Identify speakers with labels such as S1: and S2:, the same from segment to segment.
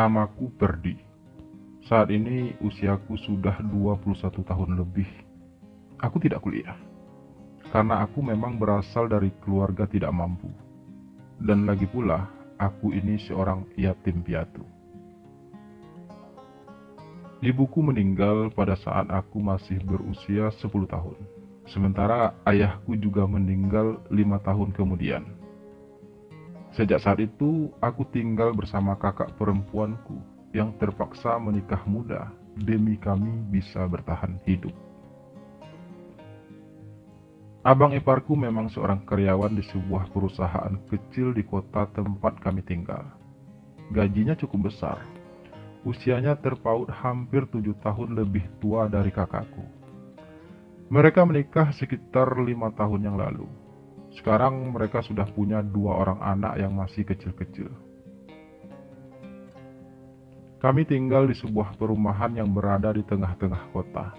S1: Namaku Perdi. Saat ini usiaku sudah 21 tahun lebih. Aku tidak kuliah, karena aku memang berasal dari keluarga tidak mampu. Dan lagi pula, aku ini seorang yatim piatu. Ibuku meninggal pada saat aku masih berusia 10 tahun. Sementara ayahku juga meninggal 5 tahun kemudian. Sejak saat itu, aku tinggal bersama kakak perempuanku yang terpaksa menikah muda demi kami bisa bertahan hidup. Abang iparku memang seorang karyawan di sebuah perusahaan kecil di kota tempat kami tinggal. Gajinya cukup besar. Usianya terpaut hampir 7 tahun lebih tua dari kakakku. Mereka menikah sekitar 5 tahun yang lalu. Sekarang mereka sudah punya 2 orang anak yang masih kecil-kecil. Kami tinggal di sebuah perumahan yang berada di tengah-tengah kota.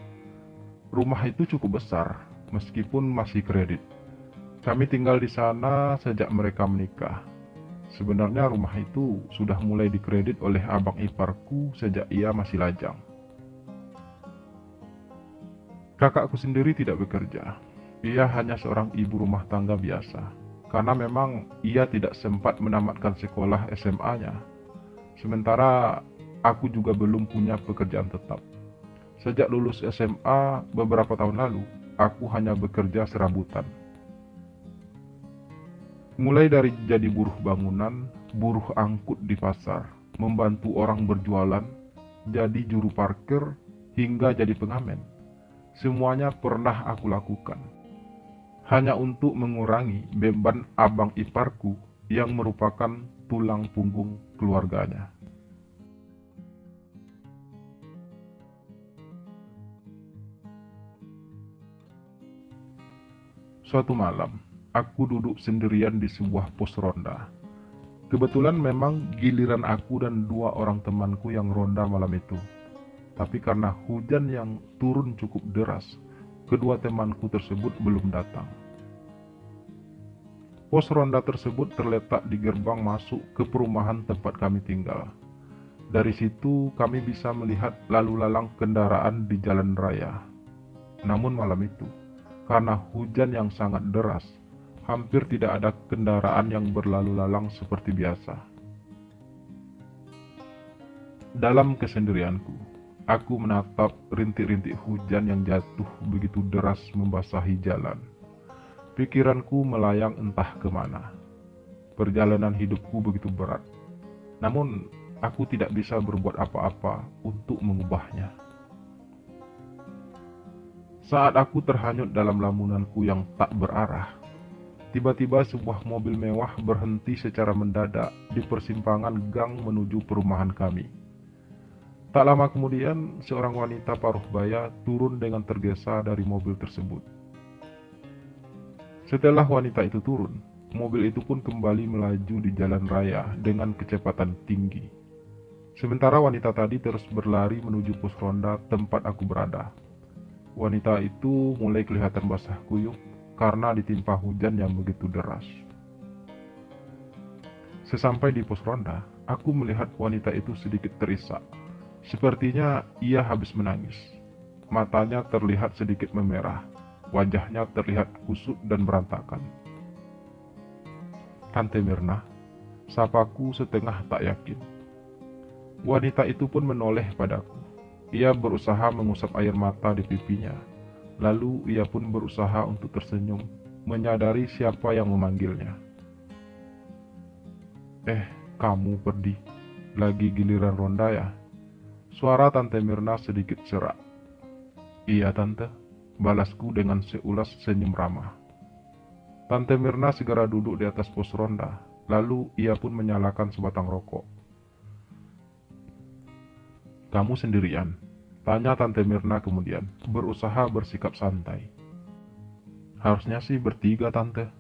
S1: Rumah itu cukup besar, meskipun masih kredit. Kami tinggal di sana sejak mereka menikah. Sebenarnya rumah itu sudah mulai dikredit oleh abang iparku sejak ia masih lajang. Kakakku sendiri tidak bekerja. Ia hanya seorang ibu rumah tangga biasa, karena memang ia tidak sempat menamatkan sekolah SMA-nya. Sementara aku juga belum punya pekerjaan tetap. Sejak lulus SMA beberapa tahun lalu, aku hanya bekerja serabutan. Mulai dari jadi buruh bangunan, buruh angkut di pasar, membantu orang berjualan, jadi juru parkir, hingga jadi pengamen. Semuanya pernah aku lakukan. Hanya untuk mengurangi beban abang iparku yang merupakan tulang punggung keluarganya. Suatu malam, aku duduk sendirian di sebuah pos ronda. Kebetulan memang giliran aku dan 2 orang temanku yang ronda malam itu. Tapi karena hujan yang turun cukup deras, kedua temanku tersebut belum datang. Pos ronda tersebut terletak di gerbang masuk ke perumahan tempat kami tinggal. Dari situ kami bisa melihat lalu lalang kendaraan di jalan raya. Namun malam itu, karena hujan yang sangat deras, hampir tidak ada kendaraan yang berlalu lalang seperti biasa. Dalam kesendirianku, aku menatap rintik-rintik hujan yang jatuh begitu deras membasahi jalan. Pikiranku melayang entah kemana. Perjalanan hidupku begitu berat. Namun, aku tidak bisa berbuat apa-apa untuk mengubahnya. Saat aku terhanyut dalam lamunanku yang tak berarah, tiba-tiba sebuah mobil mewah berhenti secara mendadak di persimpangan gang menuju perumahan kami. Tak lama kemudian, seorang wanita paruh baya turun dengan tergesa dari mobil tersebut. Setelah wanita itu turun, mobil itu pun kembali melaju di jalan raya dengan kecepatan tinggi. Sementara wanita tadi terus berlari menuju pos ronda tempat aku berada. Wanita itu mulai kelihatan basah kuyup karena ditimpa hujan yang begitu deras. Sesampai di pos ronda, aku melihat wanita itu sedikit terisak. Sepertinya ia habis menangis. Matanya terlihat sedikit memerah. Wajahnya terlihat kusut dan berantakan. "Tante Mirna," sapaku setengah tak yakin. Wanita itu pun menoleh padaku. Ia berusaha mengusap air mata di pipinya. Lalu ia pun berusaha untuk tersenyum, menyadari siapa yang memanggilnya. Kamu Perdi, lagi giliran ronda ya?" Suara Tante Mirna sedikit serak. "Iya tante," balasku dengan seulas senyum ramah. Tante Mirna segera duduk di atas pos ronda, lalu ia pun menyalakan sebatang rokok. "Kamu sendirian?" tanya Tante Mirna kemudian, berusaha bersikap santai. "Harusnya sih bertiga tante,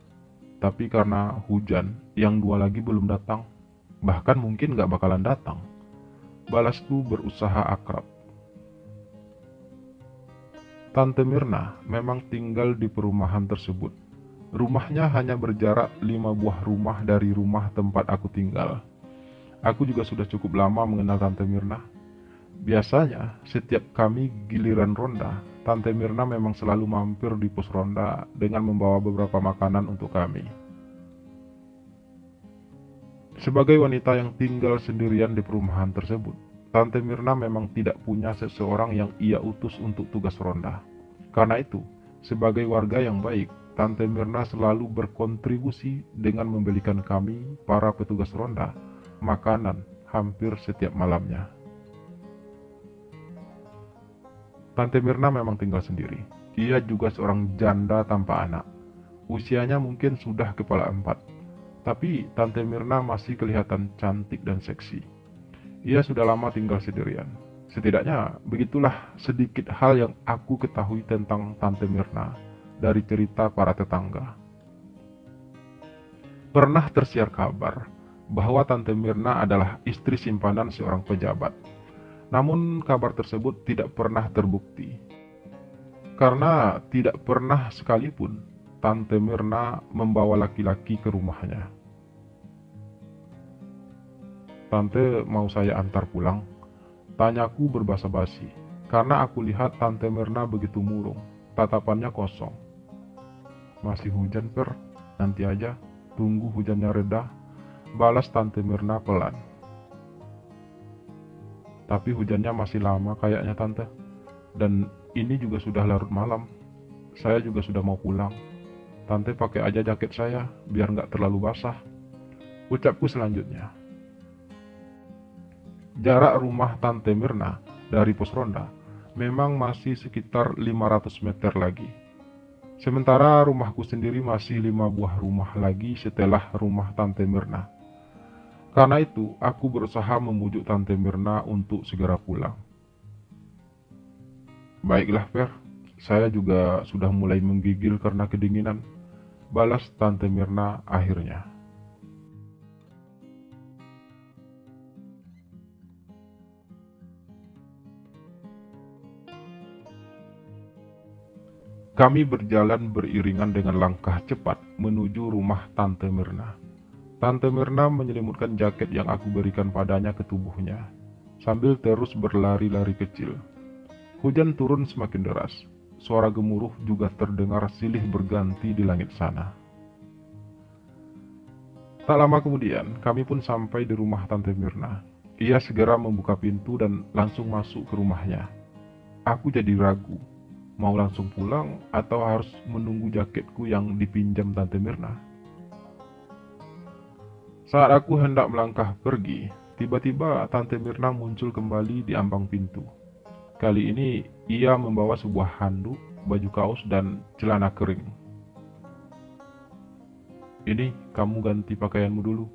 S1: tapi karena hujan, yang 2 lagi belum datang. Bahkan mungkin gak bakalan datang," balasku berusaha akrab. Tante Mirna memang tinggal di perumahan tersebut. Rumahnya hanya berjarak 5 buah rumah dari rumah tempat aku tinggal. Aku juga sudah cukup lama mengenal Tante Mirna. Biasanya, setiap kami giliran ronda, Tante Mirna memang selalu mampir di pos ronda dengan membawa beberapa makanan untuk kami. Sebagai wanita yang tinggal sendirian di perumahan tersebut, Tante Mirna memang tidak punya seseorang yang ia utus untuk tugas ronda. Karena itu, sebagai warga yang baik, Tante Mirna selalu berkontribusi dengan membelikan kami, para petugas ronda, makanan hampir setiap malamnya. Tante Mirna memang tinggal sendiri. Ia juga seorang janda tanpa anak. Usianya mungkin sudah kepala 4. Tapi Tante Mirna masih kelihatan cantik dan seksi. Ia sudah lama tinggal sendirian. Setidaknya begitulah sedikit hal yang aku ketahui tentang Tante Mirna dari cerita para tetangga. Pernah tersiar kabar bahwa Tante Mirna adalah istri simpanan seorang pejabat. Namun kabar tersebut tidak pernah terbukti. Karena tidak pernah sekalipun Tante Mirna membawa laki-laki ke rumahnya. "Tante, mau saya antar pulang?" tanyaku berbahasa basi, karena aku lihat Tante Mirna begitu murung, tatapannya kosong. "Masih hujan, Per? Nanti aja, tunggu hujannya reda," balas Tante Mirna pelan. "Tapi hujannya masih lama kayaknya, Tante. Dan ini juga sudah larut malam. Saya juga sudah mau pulang. Tante pakai aja jaket saya, biar nggak terlalu basah," ucapku selanjutnya. Jarak rumah Tante Mirna dari pos ronda memang masih sekitar 500 meter lagi. Sementara rumahku sendiri masih 5 buah rumah lagi setelah rumah Tante Mirna. Karena itu, aku berusaha memujuk Tante Mirna untuk segera pulang. "Baiklah, Per. Saya juga sudah mulai menggigil karena kedinginan," balas Tante Mirna akhirnya. Kami berjalan beriringan dengan langkah cepat menuju rumah Tante Mirna. Tante Mirna menyelimutkan jaket yang aku berikan padanya ke tubuhnya, sambil terus berlari-lari kecil. Hujan turun semakin deras. Suara gemuruh juga terdengar silih berganti di langit sana. Tak lama kemudian, kami pun sampai di rumah Tante Mirna. Ia segera membuka pintu dan langsung masuk ke rumahnya. Aku jadi ragu, mau langsung pulang atau harus menunggu jaketku yang dipinjam Tante Mirna. Saat aku hendak melangkah pergi, tiba-tiba Tante Mirna muncul kembali di ambang pintu. Kali ini ia membawa sebuah handuk, baju kaos, dan celana kering. "Ini, kamu ganti pakaianmu dulu,"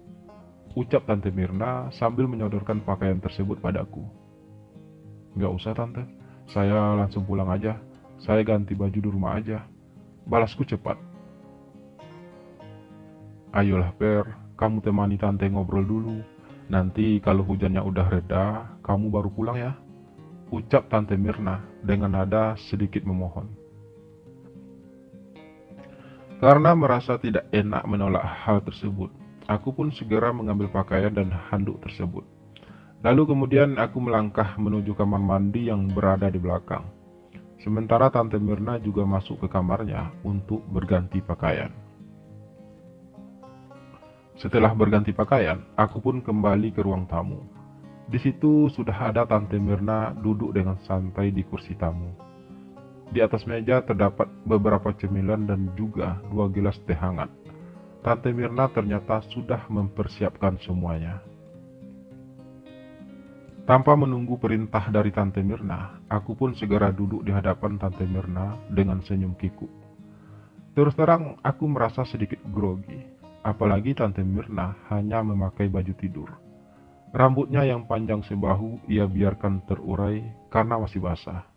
S1: ucap Tante Mirna sambil menyodorkan pakaian tersebut padaku. "Nggak usah, Tante. Saya langsung pulang aja. Saya ganti baju di rumah aja," balasku cepat. "Ayolah, Per. Kamu temani Tante ngobrol dulu. Nanti kalau hujannya udah reda, kamu baru pulang ya," ucap Tante Mirna dengan nada sedikit memohon. Karena merasa tidak enak menolak hal tersebut, aku pun segera mengambil pakaian dan handuk tersebut. Lalu kemudian aku melangkah menuju kamar mandi yang berada di belakang. Sementara Tante Mirna juga masuk ke kamarnya untuk berganti pakaian. Setelah berganti pakaian, aku pun kembali ke ruang tamu. Di situ sudah ada Tante Mirna duduk dengan santai di kursi tamu. Di atas meja terdapat beberapa cemilan dan juga 2 gelas teh hangat. Tante Mirna ternyata sudah mempersiapkan semuanya. Tanpa menunggu perintah dari Tante Mirna, aku pun segera duduk di hadapan Tante Mirna dengan senyum kikuk. Terus terang, aku merasa sedikit grogi, apalagi Tante Mirna hanya memakai baju tidur. Rambutnya yang panjang sebahu ia biarkan terurai karena masih basah.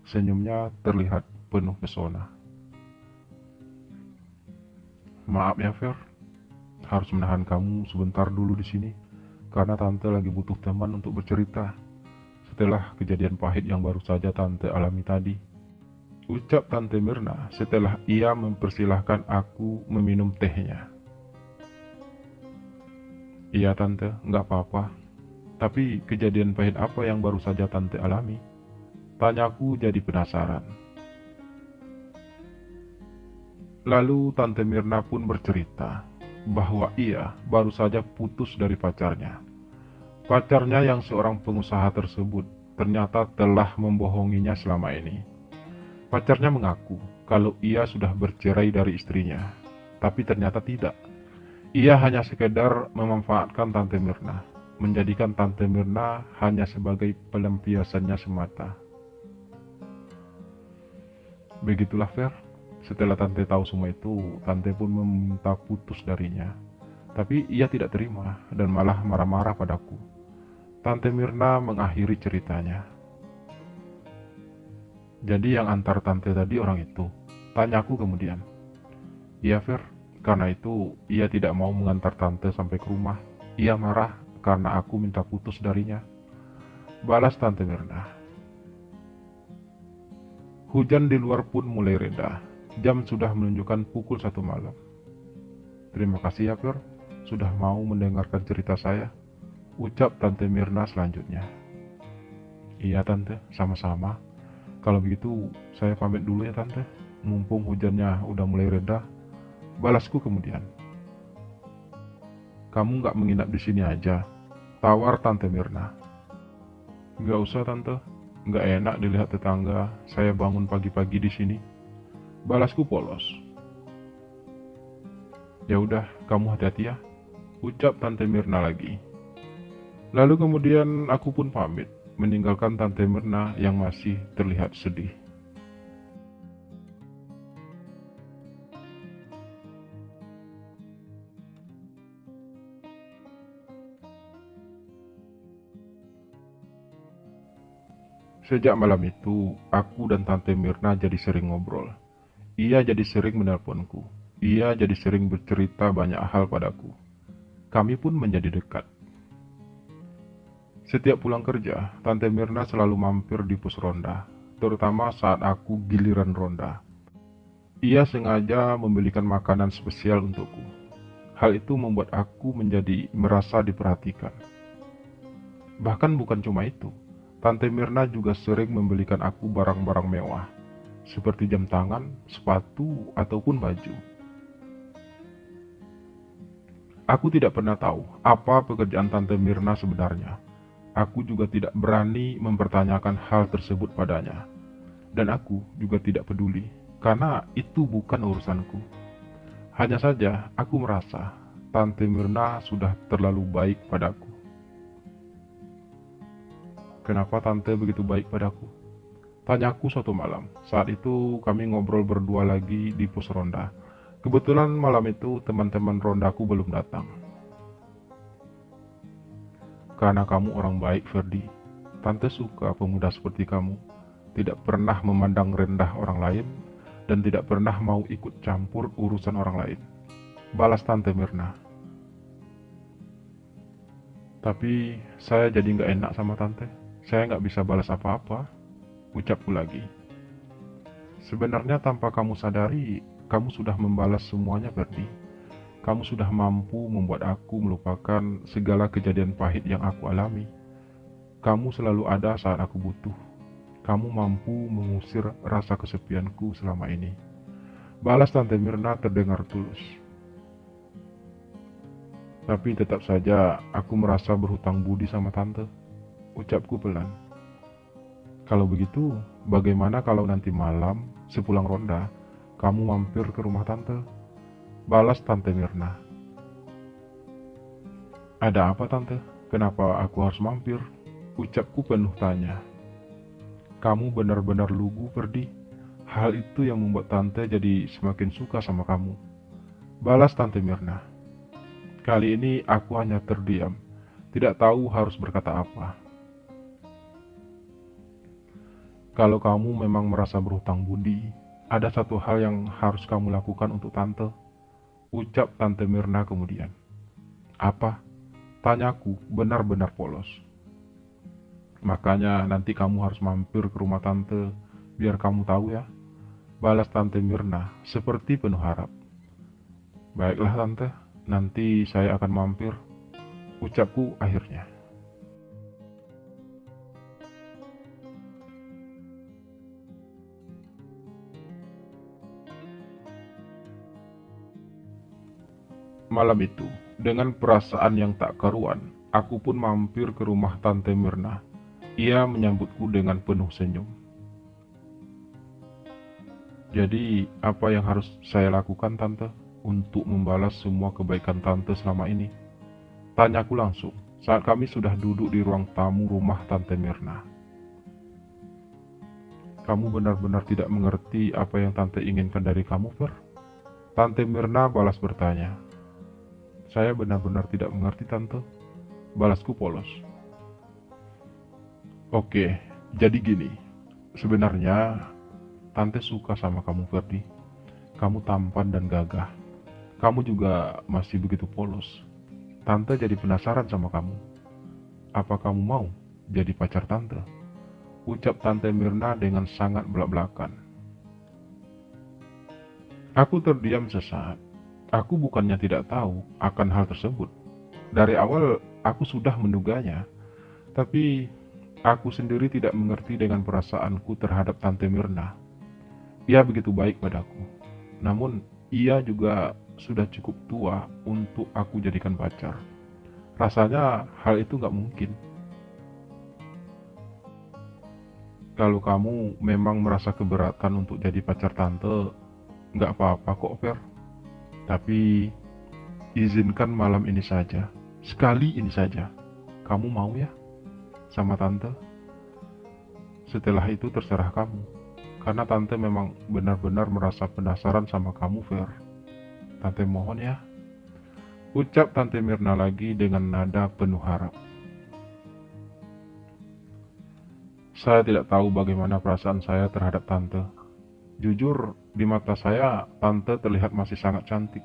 S1: Senyumnya terlihat penuh pesona. "Maaf ya, Fer. Harus menahan kamu sebentar dulu di sini karena Tante lagi butuh teman untuk bercerita setelah kejadian pahit yang baru saja Tante alami tadi," ucap Tante Mirna setelah ia mempersilahkan aku meminum tehnya. "Iya, Tante, nggak apa-apa. Tapi kejadian pahit apa yang baru saja Tante alami? Tanyaku jadi penasaran. Lalu Tante Mirna pun bercerita bahwa ia baru saja putus dari pacarnya. Pacarnya yang seorang pengusaha tersebut ternyata telah membohonginya selama ini. Pacarnya mengaku kalau ia sudah bercerai dari istrinya, tapi ternyata tidak. Ia hanya sekedar memanfaatkan Tante Mirna, menjadikan Tante Mirna hanya sebagai pelampiasannya semata. Begitulah Fer. Setelah Tante tahu semua itu, Tante pun meminta putus darinya. Tapi ia tidak terima dan malah marah-marah padaku. Tante Mirna mengakhiri ceritanya. Jadi yang antar Tante tadi orang itu? Tanyaku kemudian. Iya Fer, karena itu ia tidak mau mengantar Tante sampai ke rumah. Ia marah karena aku minta putus darinya. Balas Tante Mirna. Hujan di luar pun mulai reda. Jam sudah menunjukkan pukul 1 malam. Terima kasih ya Fer, sudah mau mendengarkan cerita saya, ucap Tante Mirna selanjutnya. Iya Tante, sama-sama. Kalau begitu saya pamit dulu ya Tante, mumpung hujannya udah mulai reda. Balasku kemudian. Kamu nggak menginap di sini aja? Tawar Tante Mirna. Nggak usah Tante, nggak enak dilihat tetangga saya bangun pagi-pagi di sini. Balasku polos. Ya udah, kamu hati-hati ya, ucap Tante Mirna lagi. Lalu kemudian aku pun pamit, meninggalkan Tante Mirna yang masih terlihat sedih. Sejak malam itu, aku dan Tante Mirna jadi sering ngobrol. Ia jadi sering menelponku. Ia jadi sering bercerita banyak hal padaku. Kami pun menjadi dekat. Setiap pulang kerja, Tante Mirna selalu mampir di pos ronda, terutama saat aku giliran ronda. Ia sengaja membelikan makanan spesial untukku. Hal itu membuat aku menjadi merasa diperhatikan. Bahkan bukan cuma itu, Tante Mirna juga sering membelikan aku barang-barang mewah, seperti jam tangan, sepatu, ataupun baju. Aku tidak pernah tahu apa pekerjaan Tante Mirna sebenarnya. Aku juga tidak berani mempertanyakan hal tersebut padanya. Dan aku juga tidak peduli, karena itu bukan urusanku. Hanya saja aku merasa Tante Mirna sudah terlalu baik padaku. Kenapa Tante begitu baik padaku? Tanyaku suatu malam. Saat itu kami ngobrol berdua lagi di pos ronda. Kebetulan malam itu teman-teman rondaku belum datang. Karena kamu orang baik, Ferdi. Tante suka pemuda seperti kamu. Tidak pernah memandang rendah orang lain dan tidak pernah mau ikut campur urusan orang lain. Balas Tante Mirna. Tapi saya jadi nggak enak sama Tante. Saya nggak bisa balas apa-apa. Ucapku lagi. Sebenarnya tanpa kamu sadari, kamu sudah membalas semuanya, Ferdi. Kamu sudah mampu membuat aku melupakan segala kejadian pahit yang aku alami. Kamu selalu ada saat aku butuh. Kamu mampu mengusir rasa kesepianku selama ini. Balas Tante Mirna terdengar tulus. Tapi tetap saja aku merasa berhutang budi sama Tante. Ucapku pelan. Kalau begitu, bagaimana kalau nanti malam, sepulang ronda, kamu mampir ke rumah Tante? Balas Tante Mirna. Ada apa Tante? Kenapa aku harus mampir? Ucapku penuh tanya. Kamu benar-benar lugu, Ferdi. Hal itu yang membuat Tante jadi semakin suka sama kamu. Balas Tante Mirna. Kali ini aku hanya terdiam, tidak tahu harus berkata apa. Kalau kamu memang merasa berhutang budi, ada satu hal yang harus kamu lakukan untuk Tante. Ucap Tante Mirna kemudian. Apa? Tanyaku benar-benar polos. Makanya nanti kamu harus mampir ke rumah Tante, biar kamu tahu ya. Balas Tante Mirna seperti penuh harap. Baiklah Tante, nanti saya akan mampir. Ucapku akhirnya. Malam itu, dengan perasaan yang tak karuan, aku pun mampir ke rumah Tante Mirna. Ia menyambutku dengan penuh senyum. Jadi, apa yang harus saya lakukan, Tante, untuk membalas semua kebaikan Tante selama ini? Tanyaku langsung, saat kami sudah duduk di ruang tamu rumah Tante Mirna. Kamu benar-benar tidak mengerti apa yang Tante inginkan dari kamu, Fer? Tante Mirna balas bertanya. Saya benar-benar tidak mengerti, Tante. Balasku polos. Oke, jadi gini. Sebenarnya, Tante suka sama kamu, Ferdi. Kamu tampan dan gagah. Kamu juga masih begitu polos. Tante jadi penasaran sama kamu. Apa kamu mau jadi pacar Tante? Ucap Tante Mirna dengan sangat belak-belakan. Aku terdiam sesaat. Aku bukannya tidak tahu akan hal tersebut. Dari awal aku sudah menduganya. Tapi aku sendiri tidak mengerti dengan perasaanku terhadap Tante Mirna. Ia begitu baik padaku. Namun ia juga sudah cukup tua untuk aku jadikan pacar. Rasanya hal itu gak mungkin. Kalau kamu memang merasa keberatan untuk jadi pacar Tante, gak apa-apa kok, Fer. Tapi izinkan malam ini saja. Sekali ini saja. Kamu mau ya? Sama Tante? Setelah itu terserah kamu. Karena Tante memang benar-benar merasa penasaran sama kamu, Fer. Tante mohon ya. Ucap Tante Mirna lagi dengan nada penuh harap. Saya tidak tahu bagaimana perasaan saya terhadap Tante. Jujur, di mata saya, Tante terlihat masih sangat cantik.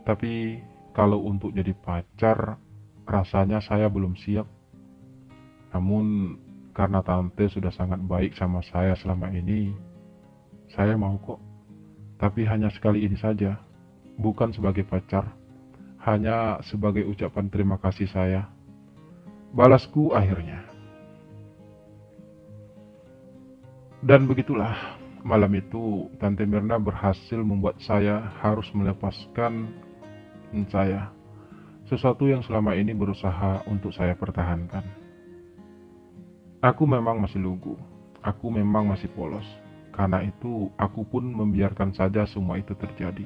S1: Tapi, kalau untuk jadi pacar, rasanya saya belum siap. Namun, karena Tante sudah sangat baik sama saya selama ini, saya mau kok. Tapi hanya sekali ini saja, bukan sebagai pacar, hanya sebagai ucapan terima kasih saya. Balasku akhirnya. Dan begitulah, malam itu Tante Mirna berhasil membuat saya harus melepaskan saya. Sesuatu yang selama ini berusaha untuk saya pertahankan. Aku memang masih lugu, aku memang masih polos. Karena itu, aku pun membiarkan saja semua itu terjadi.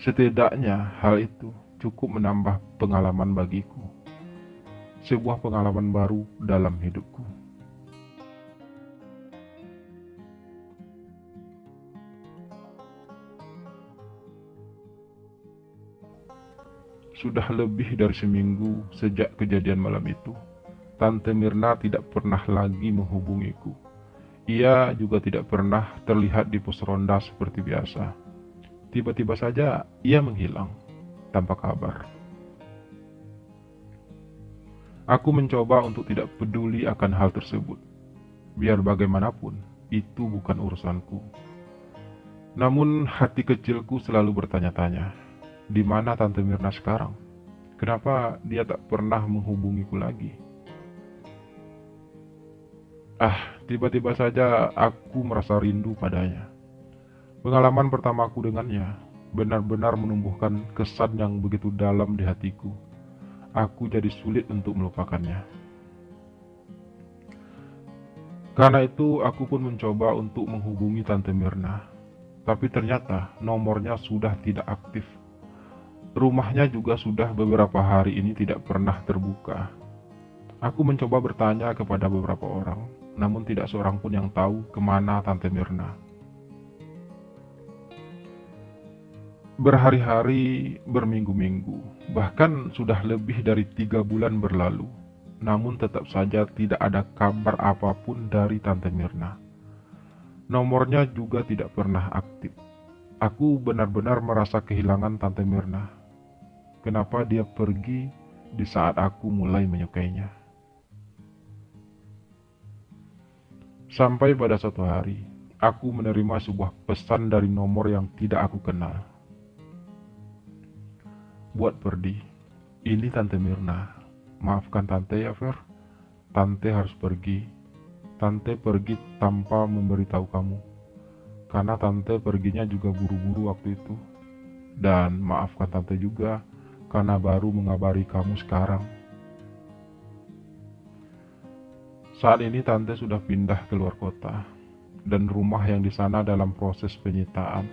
S1: Setidaknya hal itu cukup menambah pengalaman bagiku. Sebuah pengalaman baru dalam hidupku. Sudah lebih dari seminggu sejak kejadian malam itu, Tante Mirna tidak pernah lagi menghubungiku. Ia juga tidak pernah terlihat di pos ronda seperti biasa. Tiba-tiba saja ia menghilang, tanpa kabar. Aku mencoba untuk tidak peduli akan hal tersebut. Biar bagaimanapun, itu bukan urusanku. Namun hati kecilku selalu bertanya-tanya, di mana Tante Mirna sekarang? Kenapa dia tak pernah menghubungiku lagi? Tiba-tiba saja aku merasa rindu padanya. Pengalaman pertamaku dengannya benar-benar menumbuhkan kesan yang begitu dalam di hatiku. Aku jadi sulit untuk melupakannya. Karena itu aku pun mencoba untuk menghubungi Tante Mirna. Tapi ternyata nomornya sudah tidak aktif. Rumahnya juga sudah beberapa hari ini tidak pernah terbuka. Aku mencoba bertanya kepada beberapa orang, namun tidak seorang pun yang tahu kemana Tante Mirna. Berhari-hari, berminggu-minggu, bahkan sudah lebih dari 3 bulan berlalu. Namun tetap saja tidak ada kabar apapun dari Tante Mirna. Nomornya juga tidak pernah aktif. Aku benar-benar merasa kehilangan Tante Mirna. Kenapa dia pergi di saat aku mulai menyukainya? Sampai pada suatu hari, aku menerima sebuah pesan dari nomor yang tidak aku kenal. Buat Perdi, ini Tante Mirna. Maafkan Tante ya, Fer. Tante harus pergi. Tante pergi tanpa memberitahu kamu. Karena Tante perginya juga buru-buru waktu itu. Dan maafkan Tante juga karena baru mengabari kamu sekarang. Saat ini Tante sudah pindah ke luar kota, dan rumah yang di sana dalam proses penyitaan.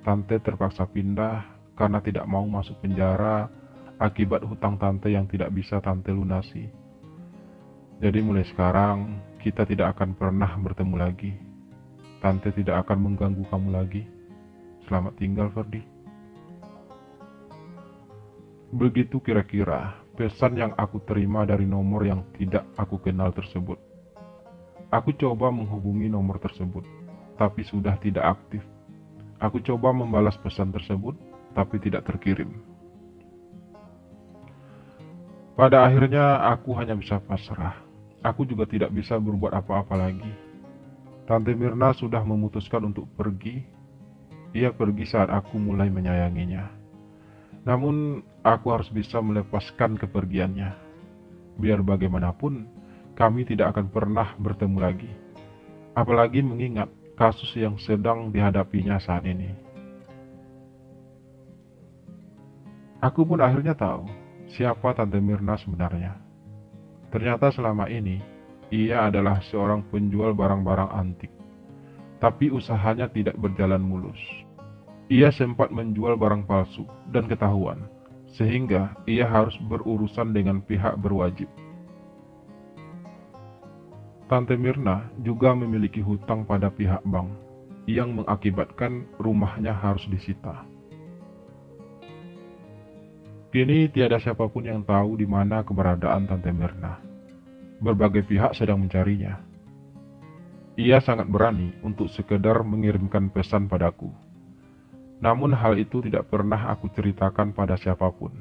S1: Tante terpaksa pindah karena tidak mau masuk penjara akibat hutang Tante yang tidak bisa Tante lunasi. Jadi mulai sekarang, kita tidak akan pernah bertemu lagi. Tante tidak akan mengganggu kamu lagi. Selamat tinggal, Ferdi. Begitu kira-kira pesan yang aku terima dari nomor yang tidak aku kenal tersebut. Aku coba menghubungi nomor tersebut, tapi sudah tidak aktif. Aku coba membalas pesan tersebut, tapi tidak terkirim. Pada akhirnya aku hanya bisa pasrah. Aku juga tidak bisa berbuat apa-apa lagi. Tante Mirna sudah memutuskan untuk pergi. Ia pergi saat aku mulai menyayanginya. Namun, aku harus bisa melepaskan kepergiannya. Biar bagaimanapun, kami tidak akan pernah bertemu lagi. Apalagi mengingat kasus yang sedang dihadapinya saat ini. Aku pun akhirnya tahu siapa Tante Mirna sebenarnya. Ternyata selama ini, ia adalah seorang penjual barang-barang antik. Tapi usahanya tidak berjalan mulus. Ia sempat menjual barang palsu dan ketahuan, sehingga ia harus berurusan dengan pihak berwajib. Tante Mirna juga memiliki hutang pada pihak bank, yang mengakibatkan rumahnya harus disita. Kini tiada siapapun yang tahu di mana keberadaan Tante Mirna. Berbagai pihak sedang mencarinya. Ia sangat berani untuk sekedar mengirimkan pesan padaku. Namun hal itu tidak pernah aku ceritakan pada siapapun.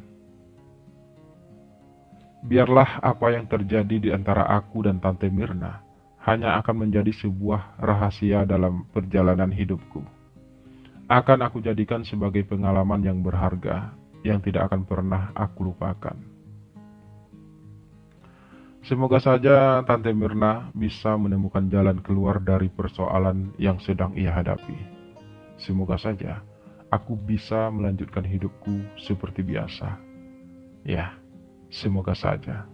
S1: Biarlah apa yang terjadi di antara aku dan Tante Mirna hanya akan menjadi sebuah rahasia dalam perjalanan hidupku. Akan aku jadikan sebagai pengalaman yang berharga yang tidak akan pernah aku lupakan. Semoga saja Tante Mirna bisa menemukan jalan keluar dari persoalan yang sedang ia hadapi. Semoga saja aku bisa melanjutkan hidupku seperti biasa. Ya, semoga saja.